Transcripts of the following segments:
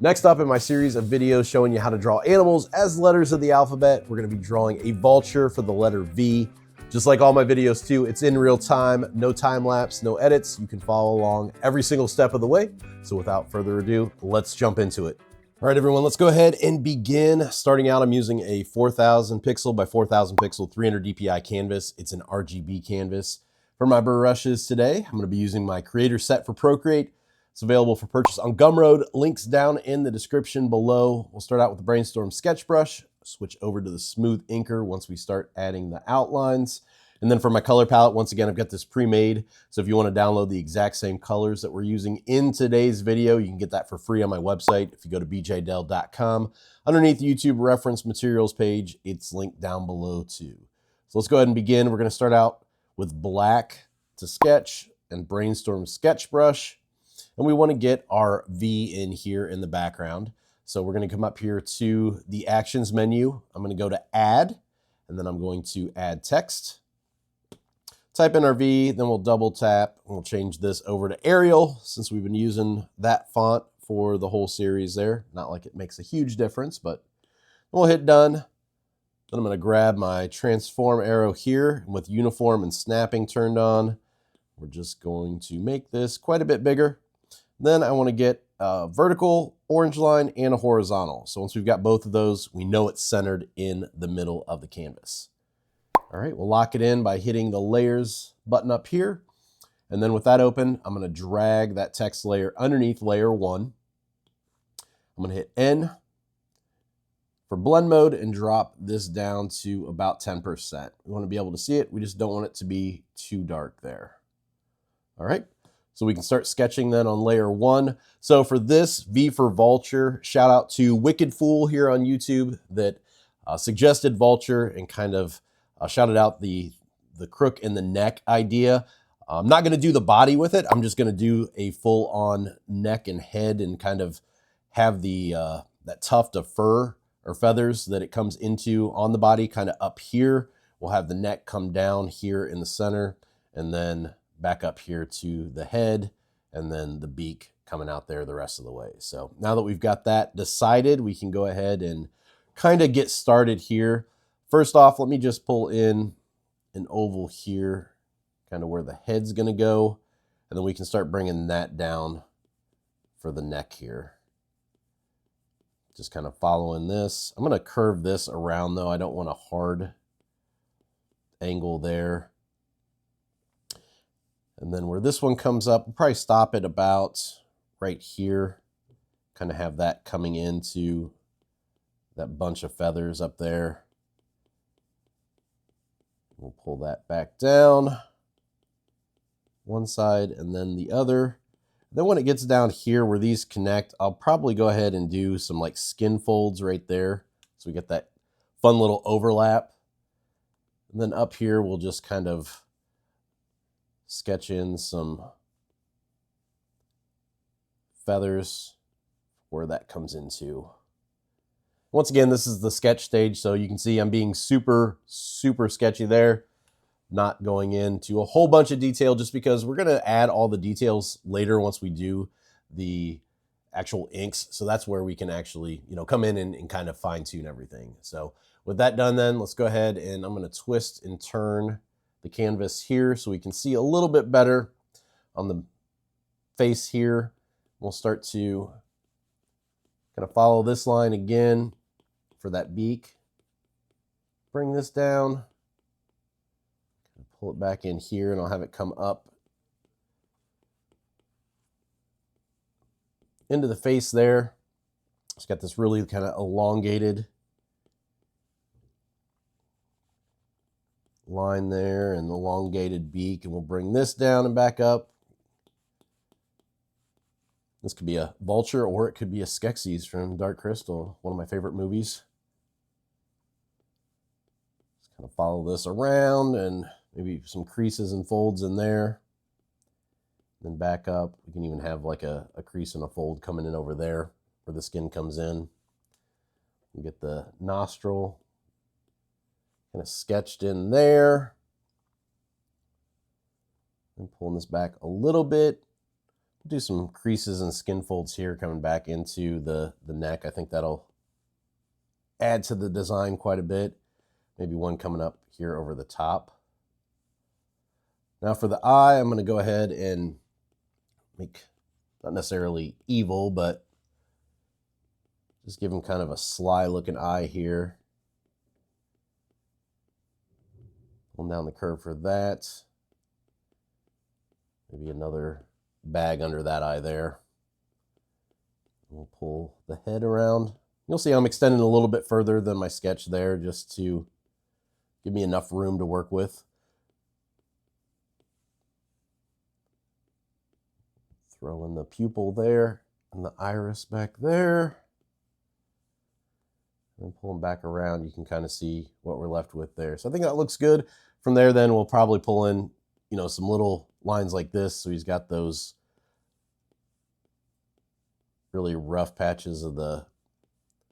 Next up in my series of videos showing you how to draw animals as letters of the alphabet, we're going to be drawing a vulture for the letter V. Just like all my videos too, it's in real time, no time lapse, no edits. You can follow along every single step of the way. So without further ado, let's jump into it. All right, everyone, let's go ahead and begin. Starting out, I'm using a 4000 pixel by 4000 pixel 300 DPI canvas. It's an RGB canvas. For my brushes today, I'm going to be using my creator set for Procreate. It's available for purchase on Gumroad. Links down in the description below. We'll start out with the Brainstorm sketch brush, switch over to the smooth inker once we start adding the outlines. And then for my color palette, once again, I've got this pre-made. So if you want to download the exact same colors that we're using in today's video, you can get that for free on my website. If you go to bjdell.com, underneath the YouTube reference materials page, it's linked down below too. So let's go ahead and begin. We're going to start out with black to sketch and Brainstorm sketch brush. And we want to get our V in here in the background. So we're going to come up here to the actions menu. I'm going to go to add, and then I'm going to add text. Type in our V, then we'll double tap, and we'll change this over to Arial since we've been using that font for the whole series there. Not like it makes a huge difference, but we'll hit done. Then I'm going to grab my transform arrow here, and with uniform and snapping turned on, we're just going to make this quite a bit bigger. Then I want to get a vertical orange line and a horizontal. So once we've got both of those, we know it's centered in the middle of the canvas. All right, we'll lock it in by hitting the layers button up here. And then with that open, I'm going to drag that text layer underneath layer 1. I'm going to hit N for blend mode and drop this down to about 10%. We want to be able to see it. We just don't want it to be too dark there. All right. So we can start sketching then on layer 1. So for this V for Vulture, shout out to Wicked Fool here on YouTube that suggested Vulture and kind of shouted out the crook in the neck idea. I'm not going to do the body with it. I'm just going to do a full on neck and head and kind of have the that tuft of fur or feathers that it comes into on the body kind of up here. We'll have the neck come down here in the center and then back up here to the head, and then the beak coming out there the rest of the way. So now that we've got that decided, we can go ahead and kind of get started here. First off, let me just pull in an oval here, kind of where the head's going to go, and then we can start bringing that down for the neck here. Just kind of following this. I'm going to curve this around though. I don't want a hard angle there. And then where this one comes up, we'll probably stop it about right here. Kind of have that coming into that bunch of feathers up there. We'll pull that back down one side and then the other. Then when it gets down here where these connect, I'll probably go ahead and do some like skin folds right there. So we get that fun little overlap. And then up here, we'll just kind of sketch in some feathers where that comes into. Once again, this is the sketch stage, so you can see I'm being super sketchy there, not going into a whole bunch of detail just because we're going to add all the details later once we do the actual inks. So that's where we can actually, come in and kind of fine tune everything. So with that done then, let's go ahead and I'm going to twist and turn the canvas here so we can see a little bit better on the face here. We'll start to kind of follow this line again for that beak. Bring this down, pull it back in here, and I'll have it come up into the face there. It's got this really kind of elongated line there and elongated beak, and we'll bring this down and back up. This could be a vulture or it could be a Skeksis from Dark Crystal, one of my favorite movies. Just kind of follow this around and maybe some creases and folds in there. Then back up. We can even have like a crease and a fold coming in over there where the skin comes in. We get the nostril kind of sketched in there. And pulling this back a little bit. Do some creases and skin folds here coming back into the neck. I think that'll add to the design quite a bit. Maybe one coming up here over the top. Now for the eye, I'm going to go ahead and make, not necessarily evil, but just give him kind of a sly looking eye here. Pulling down the curve for that. Maybe another bag under that eye there. We'll pull the head around. You'll see I'm extending a little bit further than my sketch there just to give me enough room to work with. Throw in the pupil there and the iris back there. And pull them back around. You can kind of see what we're left with there. So I think that looks good. From there, then we'll probably pull in, you know, some little lines like this. So he's got those really rough patches of the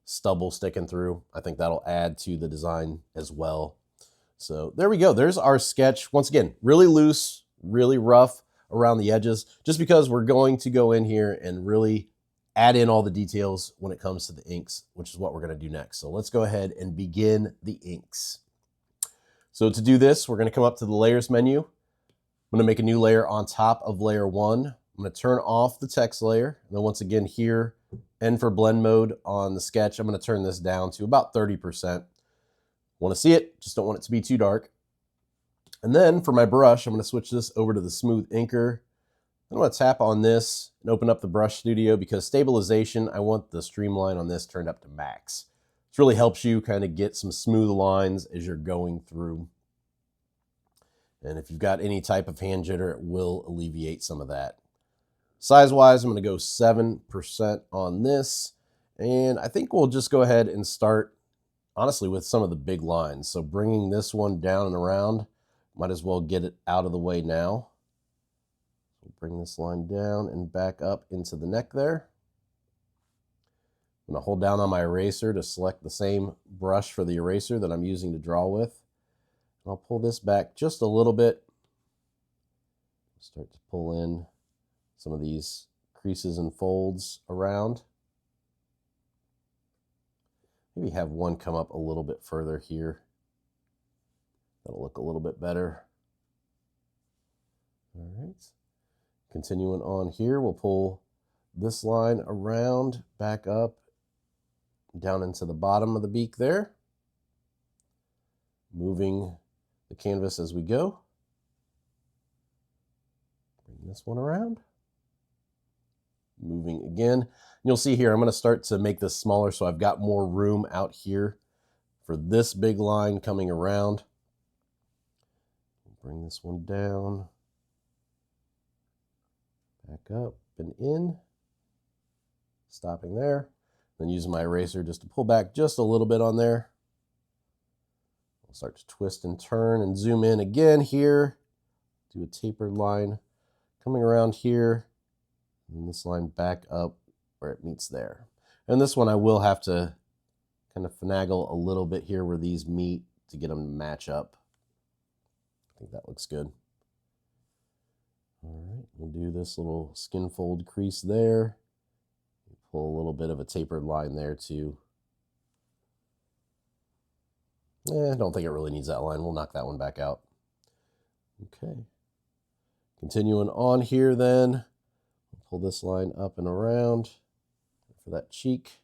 stubble sticking through. I think that'll add to the design as well. So there we go. There's our sketch. Once again, really loose, really rough around the edges, just because we're going to go in here and really add in all the details when it comes to the inks, which is what we're going to do next. So let's go ahead and begin the inks. So to do this, we're going to come up to the layers menu. I'm going to make a new layer on top of layer 1. I'm going to turn off the text layer. And then once again here, and for blend mode on the sketch, I'm going to turn this down to about 30%. Want to see it, just don't want it to be too dark. And then for my brush, I'm going to switch this over to the smooth inker. I'm going to tap on this and open up the brush studio because stabilization, I want the streamline on this turned up to max. This really helps you kind of get some smooth lines as you're going through. And if you've got any type of hand jitter, it will alleviate some of that. Size-wise, I'm going to go 7% on this. And I think we'll just go ahead and start, honestly, with some of the big lines. So bringing this one down and around, might as well get it out of the way now. Bring this line down and back up into the neck there. I'm going to hold down on my eraser to select the same brush for the eraser that I'm using to draw with. And I'll pull this back just a little bit. Start to pull in some of these creases and folds around. Maybe have one come up a little bit further here. That'll look a little bit better. All right. Continuing on here, we'll pull this line around, back up, down into the bottom of the beak there. Moving the canvas as we go. Bring this one around. Moving again. You'll see here, I'm going to start to make this smaller so I've got more room out here for this big line coming around. Bring this one down. Back up and in, stopping there, then using my eraser just to pull back just a little bit on there. I'll start to twist and turn and zoom in again here, do a tapered line coming around here, and this line back up where it meets there. And this one I will have to kind of finagle a little bit here where these meet to get them to match up. I think that looks good. All right, we'll do this little skin fold crease there. Pull a little bit of a tapered line there too. I don't think it really needs that line. We'll knock that one back out. Okay. Continuing on here then, pull this line up and around for that cheek.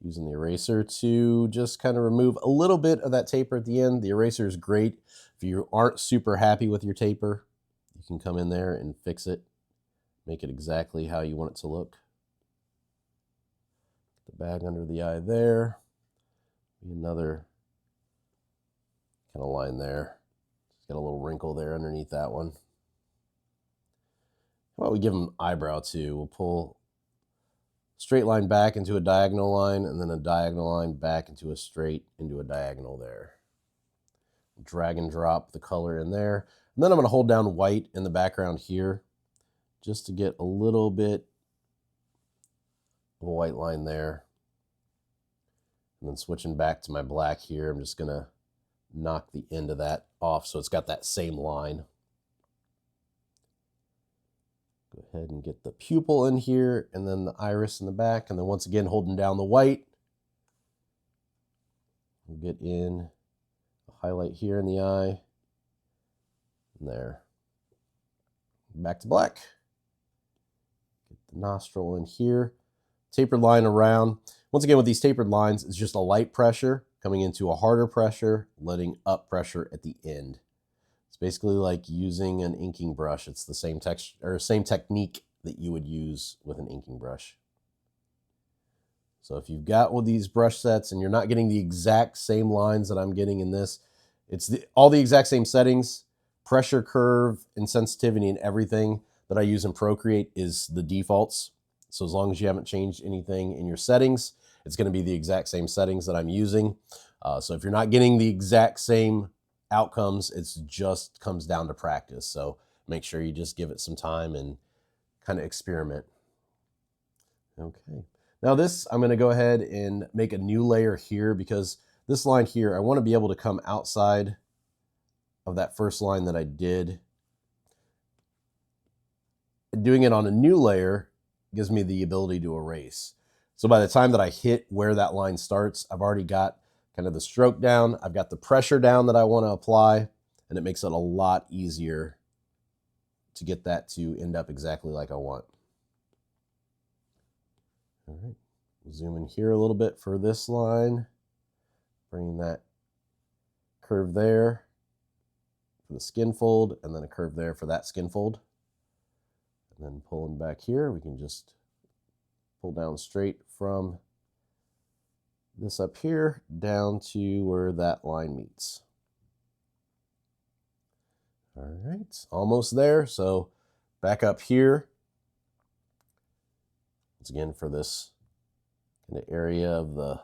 Using the eraser to just kind of remove a little bit of that taper at the end. The eraser is great. If you aren't super happy with your taper, you can come in there and fix it, make it exactly how you want it to look. The bag under the eye there. Another kind of line there. Just got a little wrinkle there underneath that one. How about we give them eyebrow too? We'll pull straight line back into a diagonal line and then a diagonal line back into a diagonal there. Drag and drop the color in there. And then I'm going to hold down white in the background here just to get a little bit of a white line there. And then switching back to my black here, I'm just going to knock the end of that off so it's got that same line. Go ahead and get the pupil in here, and then the iris in the back, and then once again holding down the white, we'll get in a highlight here in the eye, and there. Back to black. Get the nostril in here. Tapered line around. Once again, with these tapered lines, it's just a light pressure coming into a harder pressure, letting up pressure at the end. It's basically like using an inking brush. It's the same texture or same technique that you would use with an inking brush. So if you've got one of these brush sets and you're not getting the exact same lines that I'm getting in this, it's all the exact same settings, pressure curve and sensitivity and everything that I use in Procreate is the defaults. So as long as you haven't changed anything in your settings, it's going to be the exact same settings that I'm using. So if you're not getting the exact same outcomes, it just comes down to practice. So make sure you just give it some time and kind of experiment. Okay. Now this, I'm going to go ahead and make a new layer here because this line here, I want to be able to come outside of that first line that I did. Doing it on a new layer gives me the ability to erase. So by the time that I hit where that line starts, I've already got kind of the stroke down. I've got the pressure down that I want to apply, and it makes it a lot easier to get that to end up exactly like I want. All right, we'll zoom in here a little bit for this line, bringing that curve there for the skin fold, and then a curve there for that skin fold. And then pulling back here, we can just pull down straight from this up here down to where that line meets. All right, almost there. So back up here. Once again, for this kind of area of the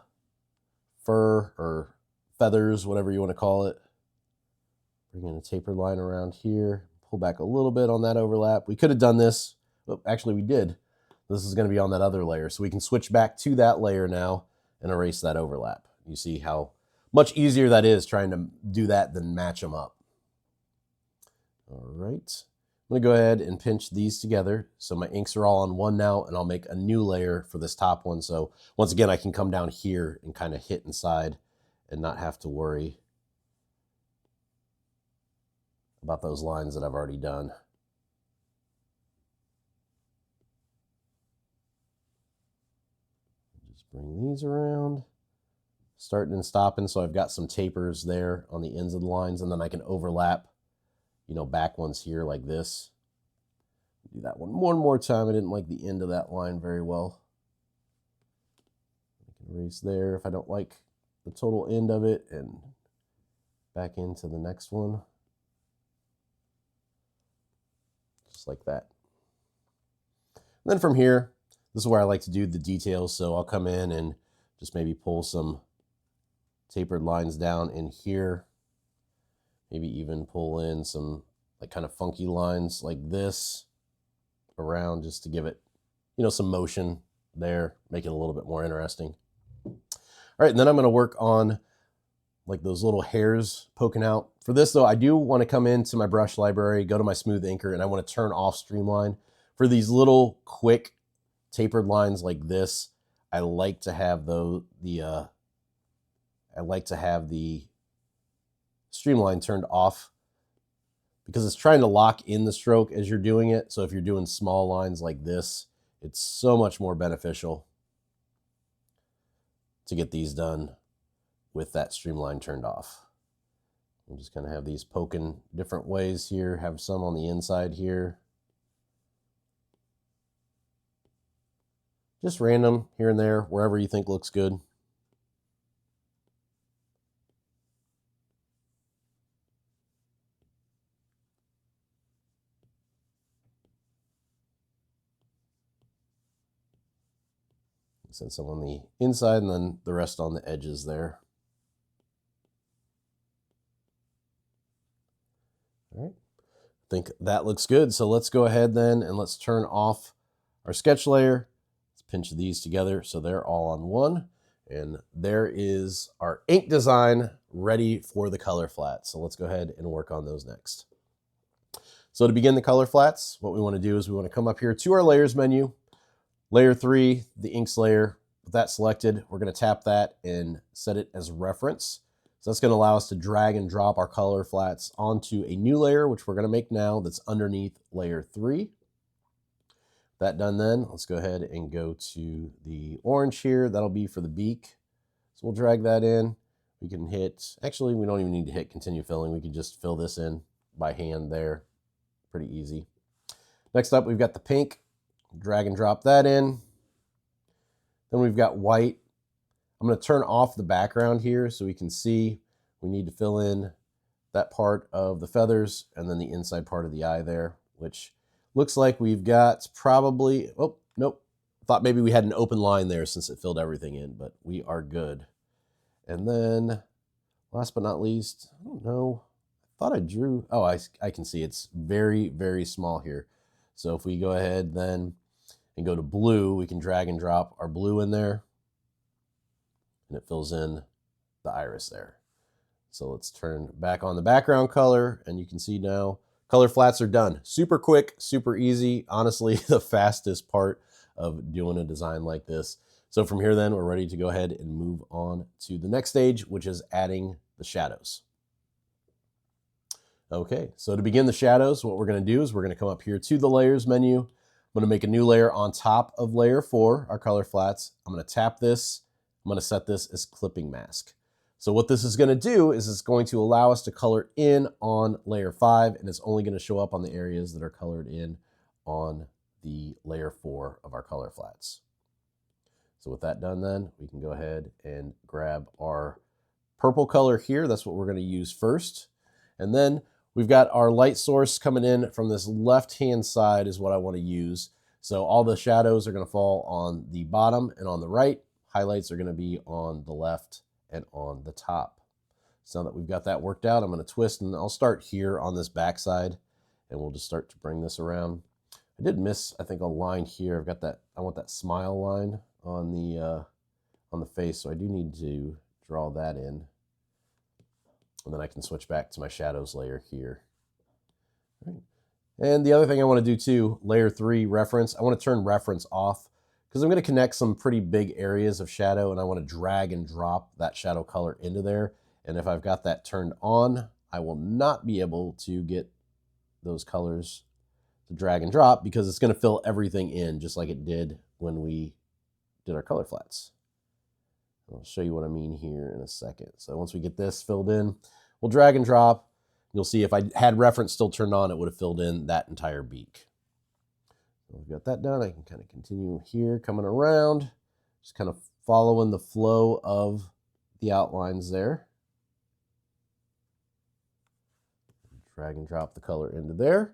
fur or feathers, whatever you want to call it. Bring in a tapered line around here. Pull back a little bit on that overlap. We could have done this. Well, actually, we did. This is going to be on that other layer. So we can switch back to that layer now and erase that overlap. You see how much easier that is trying to do that than match them up. All right. I'm going to go ahead and pinch these together. So my inks are all on one now, and I'll make a new layer for this top one. So once again, I can come down here and kind of hit inside and not have to worry about those lines that I've already done. Just bring these around, starting and stopping. So I've got some tapers there on the ends of the lines, and then I can overlap, you know, back ones here like this. Do that one more time. I didn't like the end of that line very well. I can erase there if I don't like the total end of it, and back into the next one. Just like that. And then from here, this is where I like to do the details. So I'll come in and just maybe pull some tapered lines down in here. Maybe even pull in some like kind of funky lines like this around just to give it, you know, some motion there, make it a little bit more interesting. All right, and then I'm going to work on like those little hairs poking out. For this though, I do want to come into my brush library, go to my smooth inker, and I want to turn off streamline. For these little quick tapered lines like this, I like to have the streamline turned off because it's trying to lock in the stroke as you're doing it. So if you're doing small lines like this, it's so much more beneficial to get these done with that streamline turned off. We'll just kind of have these poking different ways here, have some on the inside here. Just random here and there, wherever you think looks good. Send some on the inside and then the rest on the edges there. All right, I think that looks good. So let's go ahead then and let's turn off our sketch layer. Let's pinch these together so they're all on one. And there is our ink design ready for the color flat. So let's go ahead and work on those next. So to begin the color flats, what we want to do is we want to come up here to our layers menu, layer 3, the inks layer. With that selected, we're going to tap that and set it as reference. So that's going to allow us to drag and drop our color flats onto a new layer, which we're going to make now, that's underneath layer 3. That done then, let's go ahead and go to the orange here. That'll be for the beak. So we'll drag that in. We can hit, actually we don't even need to hit continue filling. We can just fill this in by hand there. Pretty easy. Next up, we've got the pink. Drag and drop that in. Then we've got white. I'm going to turn off the background here so we can see we need to fill in that part of the feathers and then the inside part of the eye there, which looks like we've got probably, oh, nope. Thought maybe we had an open line there since it filled everything in, but we are good. And then last but not least, I don't know, I thought I drew, oh, I can see it's very, very small here. So if we go ahead then and go to blue, we can drag and drop our blue in there and it fills in the iris there. So let's turn back on the background color and you can see now color flats are done. Super quick, super easy. Honestly, the fastest part of doing a design like this. So from here then, we're ready to go ahead and move on to the next stage, which is adding the shadows. Okay, so to begin the shadows, what we're going to do is we're going to come up here to the layers menu. I'm going to make a new layer on top of layer 4, our color flats. I'm going to tap this. I'm going to set this as clipping mask. So what this is going to do is it's going to allow us to color in on layer 5, and it's only going to show up on the areas that are colored in on the layer 4 of our color flats. So with that done then, we can go ahead and grab our purple color here. That's what we're going to use first. And then we've got our light source coming in from this left-hand side is what I want to use. So all the shadows are going to fall on the bottom and on the right. Highlights are going to be on the left and on the top. So now that we've got that worked out, I'm going to twist and I'll start here on this back side and we'll just start to bring this around. I did miss, I think, a line here. I've got that, I want that smile line on the face, so I do need to draw that in. And then I can switch back to my shadows layer here. All right. And the other thing I want to do too, layer 3 reference, I want to turn reference off because I'm going to connect some pretty big areas of shadow and I want to drag and drop that shadow color into there. And if I've got that turned on, I will not be able to get those colors to drag and drop because it's going to fill everything in just like it did when we did our color flats. I'll show you what I mean here in a second. So once we get this filled in, we'll drag and drop. You'll see if I had reference still turned on, it would have filled in that entire beak. So we've got that done. I can kind of continue here, coming around, just kind of following the flow of the outlines there. Drag and drop the color into there.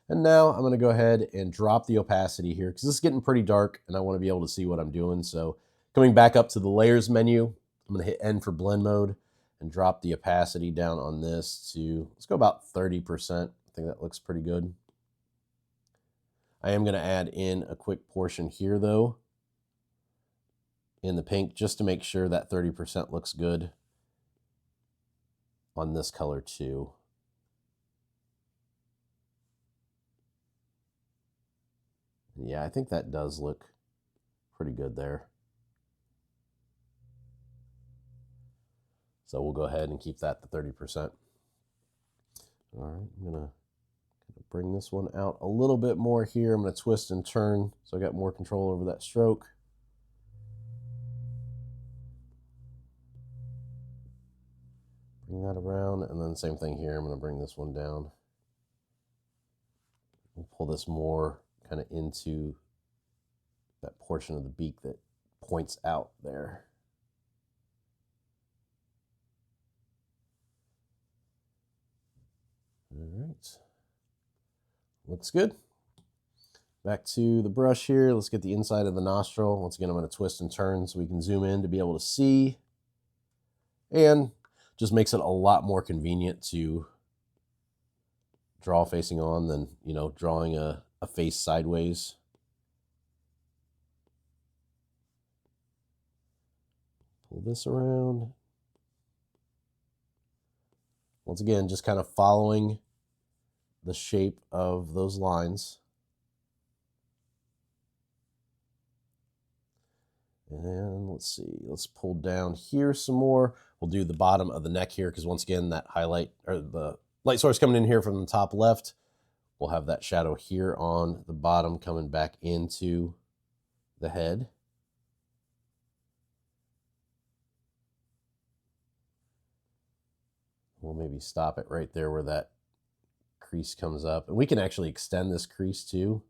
And now I'm going to go ahead and drop the opacity here because this is getting pretty dark and I want to be able to see what I'm doing. So coming back up to the layers menu, I'm going to hit N for blend mode and drop the opacity down on this to, let's go about 30%. I think that looks pretty good. I am going to add in a quick portion here though in the pink just to make sure that 30% looks good on this color too. Yeah, I think that does look pretty good there. So we'll go ahead and keep that to 30%. All right, I'm gonna bring this one out a little bit more here. I'm gonna twist and turn so I got more control over that stroke. Bring that around, and then same thing here. I'm gonna bring this one down. We'll pull this more kind of into that portion of the beak that points out there. All right, looks good. Back to the brush here. Let's get the inside of the nostril. Once again, I'm going to twist and turn so we can zoom in to be able to see. And just makes it a lot more convenient to draw facing on than, you know, drawing a face sideways. Pull this around. Once again, just kind of following the shape of those lines. And let's see, let's pull down here some more. We'll do the bottom of the neck here because once again, that highlight or the light source coming in here from the top left, we'll have that shadow here on the bottom coming back into the head. We'll maybe stop it right there where that crease comes up. And we can actually extend this crease too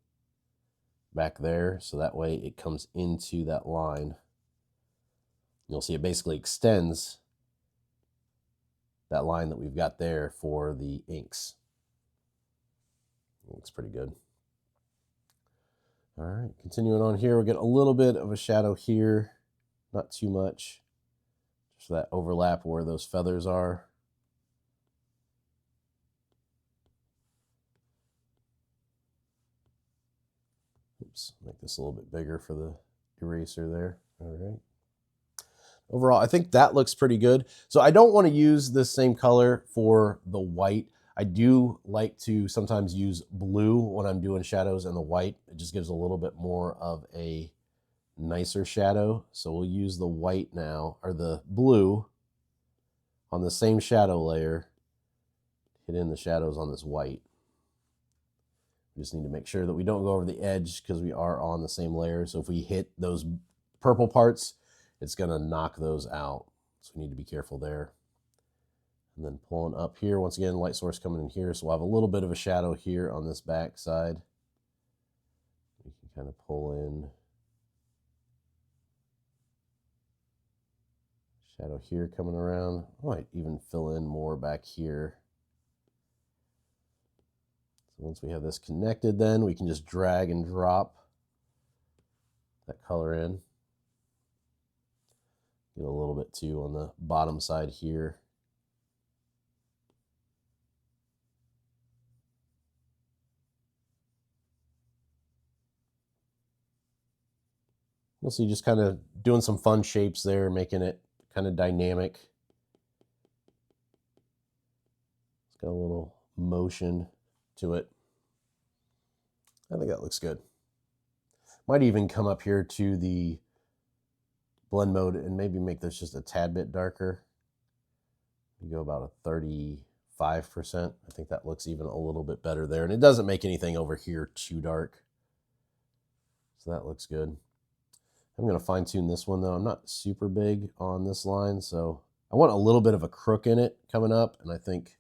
back there, so that way it comes into that line. You'll see it basically extends that line that we've got there for the inks. It looks pretty good. All right, continuing on here, we'll get a little bit of a shadow here, not too much, just that overlap where those feathers are. Oops, make this a little bit bigger for the eraser there. All right. Overall, I think that looks pretty good. So I don't want to use this same color for the white. I do like to sometimes use blue when I'm doing shadows and the white. It just gives a little bit more of a nicer shadow. So we'll use the white now, or the blue on the same shadow layer, hit in the shadows on this white. We just need to make sure that we don't go over the edge because we are on the same layer. So if we hit those purple parts, it's going to knock those out. So we need to be careful there. And then pulling up here, once again, light source coming in here. So we'll have a little bit of a shadow here on this back side. We can kind of pull in shadow here coming around. I might even fill in more back here. So once we have this connected, then we can just drag and drop that color in. Get a little bit too on the bottom side here. You'll see just kind of doing some fun shapes there, making it kind of dynamic. It's got a little motion to it. I think that looks good. Might even come up here to the blend mode and maybe make this just a tad bit darker. You go about a 35%. I think that looks even a little bit better there. And it doesn't make anything over here too dark. So that looks good. I'm going to fine tune this one though. I'm not super big on this line, so I want a little bit of a crook in it coming up, and I think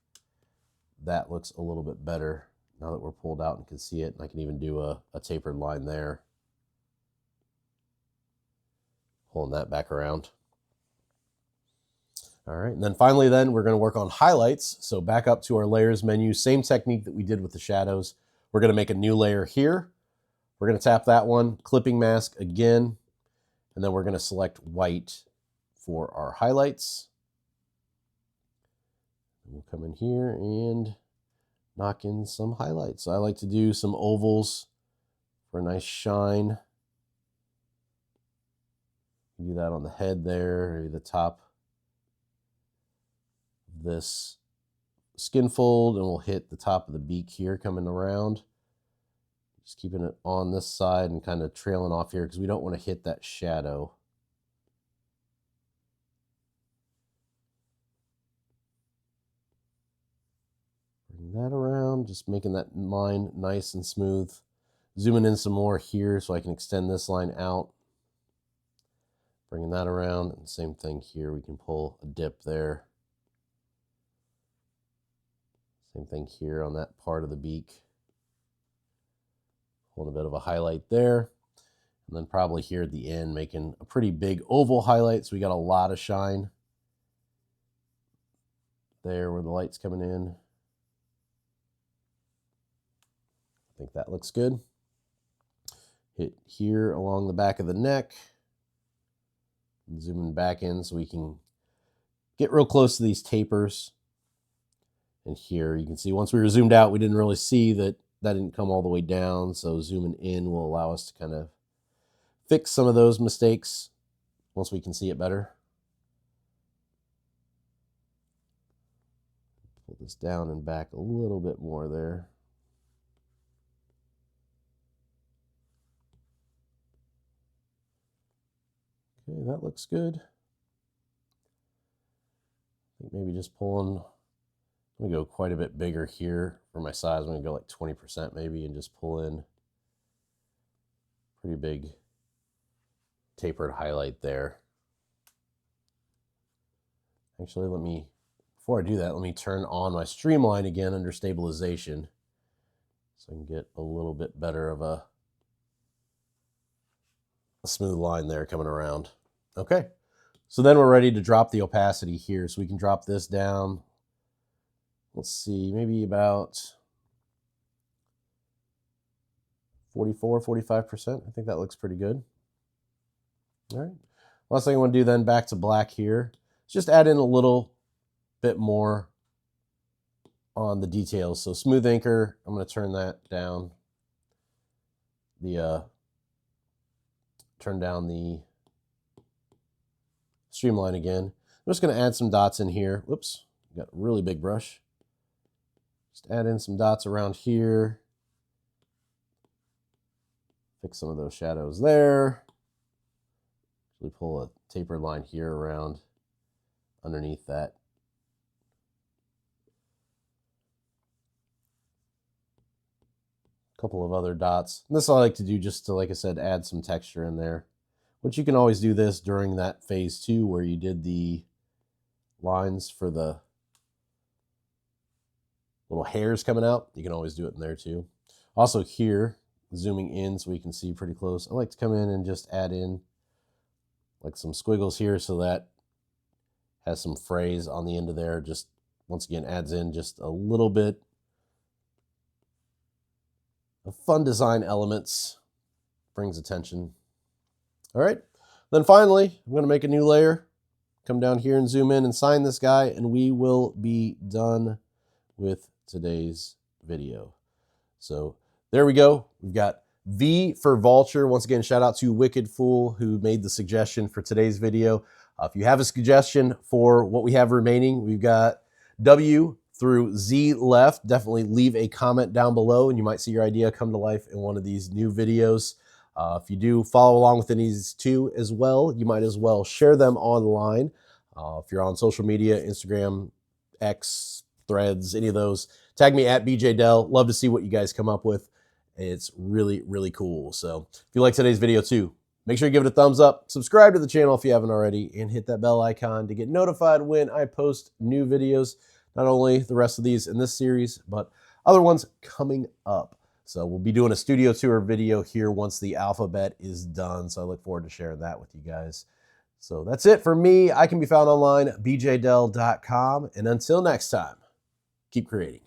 that looks a little bit better now that we're pulled out and can see it. And I can even do a tapered line there. Pulling that back around. All right, and then finally we're going to work on highlights. So back up to our layers menu, same technique that we did with the shadows. We're going to make a new layer here. We're going to tap that one, clipping mask again, and then we're going to select white for our highlights. We'll come in here and knock in some highlights. So I like to do some ovals for a nice shine. Do that on the head there, maybe the top of this skin fold, and we'll hit the top of the beak here coming around. Just keeping it on this side and kind of trailing off here because we don't want to hit that shadow. Bring that around, just making that line nice and smooth. Zooming in some more here so I can extend this line out. Bringing that around, and same thing here. We can pull a dip there. Same thing here on that part of the beak. Pulling a bit of a highlight there. And then probably here at the end, making a pretty big oval highlight. So we got a lot of shine there where the light's coming in. I think that looks good. Hit here along the back of the neck. Zooming back in so we can get real close to these tapers. And here you can see once we were zoomed out, we didn't really see that didn't come all the way down. So zooming in will allow us to kind of fix some of those mistakes once we can see it better. Pull this down and back a little bit more there. Okay, that looks good. I think maybe just pulling, I'm gonna go quite a bit bigger here for my size. I'm gonna go like 20% maybe and just pull in pretty big tapered highlight there. Actually, before I do that, let me turn on my streamline again under stabilization so I can get a little bit better of a smooth line there coming around. Okay, so then we're ready to drop the opacity here. So we can drop this down. Let's see, maybe about 44, 45%. I think that looks pretty good. All right. Last thing I want to do then, back to black here, is just add in a little bit more on the details. So smooth anchor, I'm going to turn that down. Turn down the streamline again. I'm just going to add some dots in here. Whoops, got a really big brush. Just add in some dots around here. Fix some of those shadows there. Actually pull a tapered line here around underneath that. A couple of other dots. And this I like to do just to, like I said, add some texture in there. Which you can always do this during that phase 2 where you did the lines for the little hairs coming out. You can always do it in there too. Also here, zooming in so we can see pretty close, I like to come in and just add in like some squiggles here so that has some phrase on the end of there. Just once again adds in just a little bit of fun design elements, brings attention. All right, then finally I'm going to make a new layer, come down here and zoom in and sign this guy, and we will be done with today's video. So there we go. We've got V for Vulture. Once again, shout out to Wicked Fool who made the suggestion for today's video. If you have a suggestion for what we have remaining, we've got W through Z left. Definitely leave a comment down below and you might see your idea come to life in one of these new videos. If you do follow along with these two as well, you might as well share them online. If you're on social media, Instagram, X, Threads, any of those, tag me at BJDell. Love to see what you guys come up with. It's really, really cool. So if you like today's video too, make sure you give it a thumbs up, subscribe to the channel if you haven't already, and hit that bell icon to get notified when I post new videos. Not only the rest of these in this series, but other ones coming up. So we'll be doing a studio tour video here once the alphabet is done. So I look forward to sharing that with you guys. So that's it for me. I can be found online, bjdell.com. And until next time, keep creating.